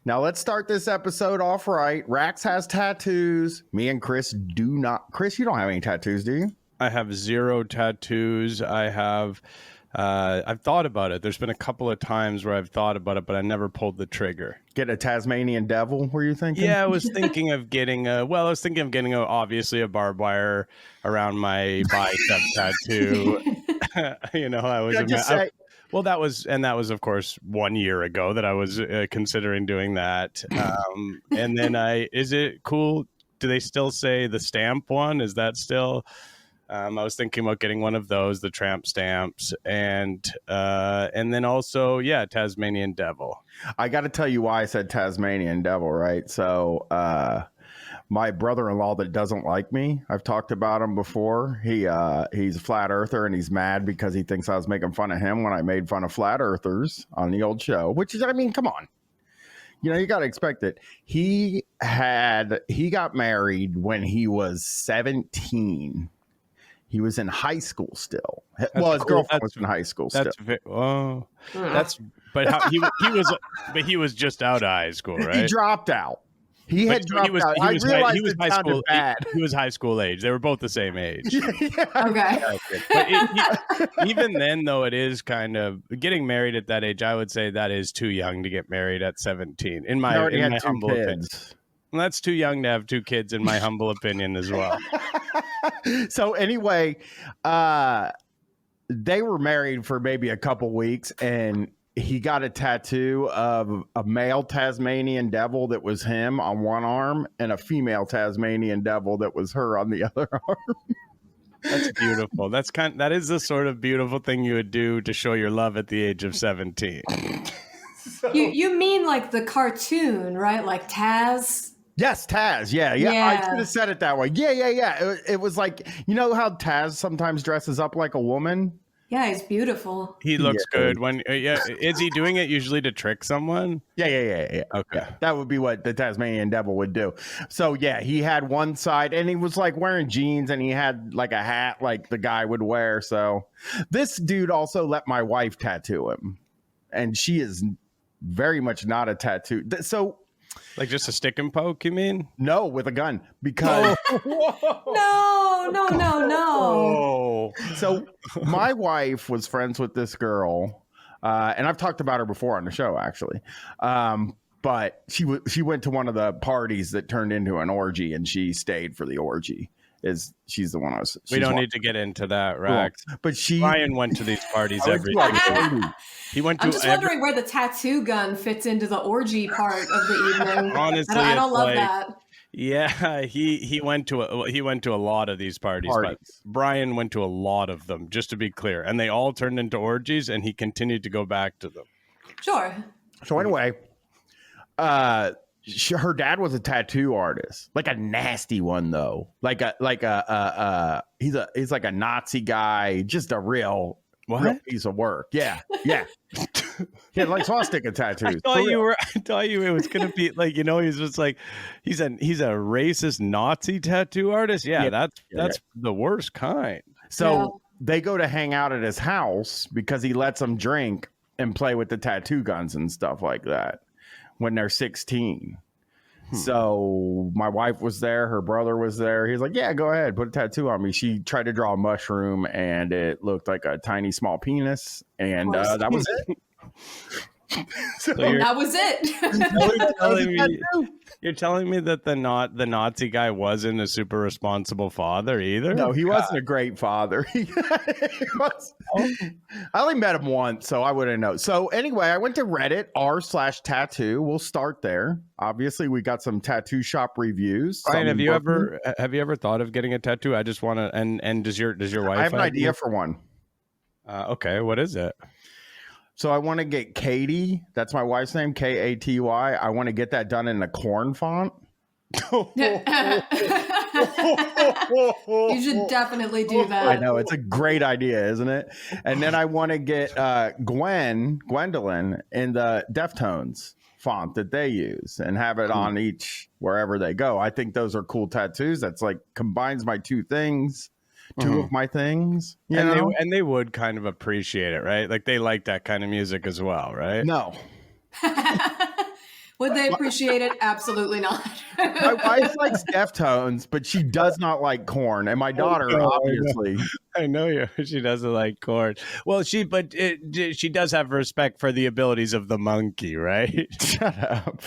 Now let's start this episode off right. Rax has tattoos. Me and Chris do not. Chris, you don't have any tattoos, do you? I have 0 tattoos. I've thought about it. There's been a couple of times where I've thought about it, but I never pulled the trigger. Get a Tasmanian devil, were you thinking? Yeah, I was thinking of getting obviously a barbed wire around my bicep tattoo. I was well, that was of course 1 year ago that I was considering doing that. And then is it cool? Do they still say the stamp one? Is that still? I was thinking about getting one of those, the tramp stamps, and then also, Tasmanian devil. I got to tell you why I said Tasmanian devil, right? So, my brother-in-law that doesn't like me, I've talked about him before. He's a flat earther, and he's mad because he thinks I was making fun of him when I made fun of flat earthers on the old show. Which is, I mean, come on, you got to expect it. He got married when he was 17. He was in high school still. His girlfriend was in high school still. But he was just out of high school, right? He dropped out. He dropped out. I realized it sounded bad. He was high school age. They were both the same age. Okay. But even then, though, it is kind of getting married at that age. I would say that is too young to get married at 17. In my humble opinion. Well, that's too young to have 2 kids, in my humble opinion, as well. So anyway, they were married for maybe a couple weeks, and he got a tattoo of a male Tasmanian devil that was him on one arm and a female Tasmanian devil that was her on the other arm. That's beautiful. That is the sort of beautiful thing you would do to show your love at the age of 17. You mean like the cartoon, right? Like Taz? Yes, Taz. Yeah. I should have said it that way. Yeah. It was like, you know how Taz sometimes dresses up like a woman? Yeah, he's beautiful. He looks good when. Is he doing it usually to trick someone? Yeah. Okay, yeah, that would be what the Tasmanian devil would do. So yeah, he had one side, and he was like wearing jeans, and he had like a hat like the guy would wear. So this dude also let my wife tattoo him, and she is very much not a tattoo. So. Like just a stick and poke, you mean? No, with a gun. Because No. So my wife was friends with this girl, and I've talked about her before on the show, actually. But she went to one of the parties that turned into an orgy, and she stayed for the orgy. She's the one I was. We don't need to get into that, Rax. Cool. But Bryan went to these parties every day. He went to. I'm just wondering where the tattoo gun fits into the orgy part of the evening. Honestly, I don't love that. Yeah, he went to a lot of these parties. But Bryan went to a lot of them, just to be clear, and they all turned into orgies, and he continued to go back to them. Sure. So anyway, her dad was a tattoo artist, like a nasty one though. He's like a Nazi guy, just a real piece of work. Yeah. He had like swastika tattoos. I thought you it was gonna be like, he's just like he's a racist Nazi tattoo artist. Yeah. That's the worst kind. So they go to hang out at his house because he lets them drink and play with the tattoo guns and stuff like that when they're 16. So my wife was there, her brother was there. He was like, yeah, go ahead, put a tattoo on me. She tried to draw a mushroom, and it looked like a tiny small penis, and that was it. That was it. You're telling me that the Nazi guy wasn't a super responsible father either? No, he wasn't a great father. I only met him once, so I wouldn't know. So anyway, I went to Reddit r/tattoo. We'll start there. Obviously, we got some tattoo shop reviews. Bryan, have you ever thought of getting a tattty? I just want to. And does your wife? I have an idea for one. Okay, what is it? So I want to get Katie. That's my wife's name, Katy. I want to get that done in a corn font. You should definitely do that. I know. It's a great idea, isn't it? And then I want to get Gwendolyn in the Deftones font that they use and have it on each wherever they go. I think those are cool tattoos. That's like combines my two things. Two of my things, and they would kind of appreciate it, right? Like they like that kind of music as well, right? No. Would they appreciate it? Absolutely not. My wife likes Deftones, but she does not like Korn. And my daughter, obviously. I know she doesn't like Korn. Well, she does have respect for the abilities of the monkey, right? Shut up.